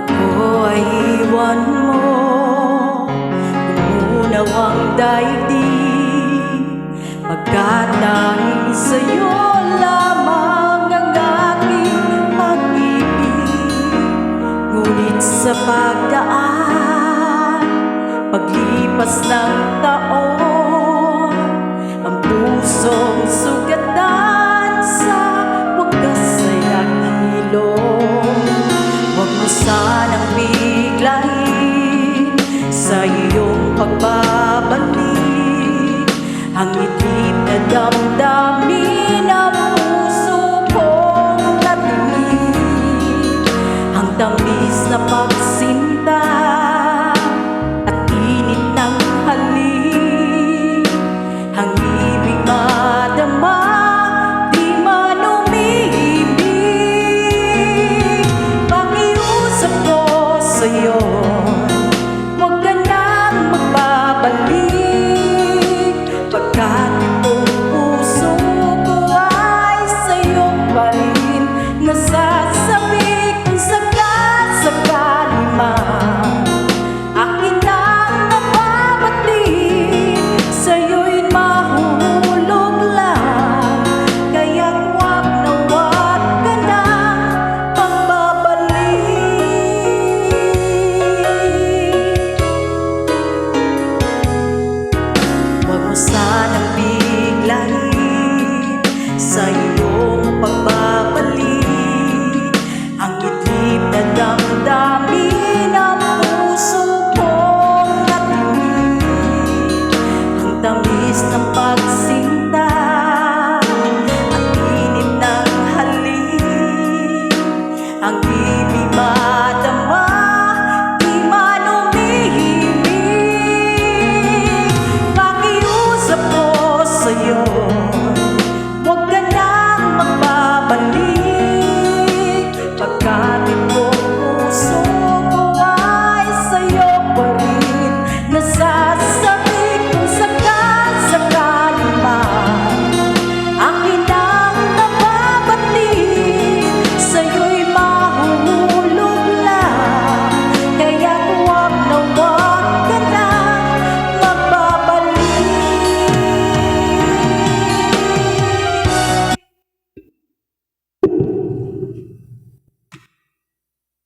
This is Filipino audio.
Ako ay iwan mo, umunaw ang daigdig, pagkat dahil sa'yo lamang ang aking pag-ibig. Ngunit sa pagdaan, paglipas ng taon, ang pusong sugatan sa wagas ay naghilom. Huwag mo sanang biglain sa iyong pagbabalik ang itim na damdamin ng puso kong natinig. Ang tamis na pagsinta at init ng halik, ang ibig madama di man umiibig. Pakiusap ko sa'yo, huwag ka nang magbabalik, pagkat itong puso ko ay sa'yo pa rin nasasabik. Kung sakali man akin ang nababalik, sa'yo'y mahulog lang, kaya't huwag na huwag ka nang magbabalik. Huwag mo sanang biglain sa iyong pagbabalik ang itim na damdamin ng puso kong natinig. Ang tamis ng pagsinta at init ng halik, ang ibig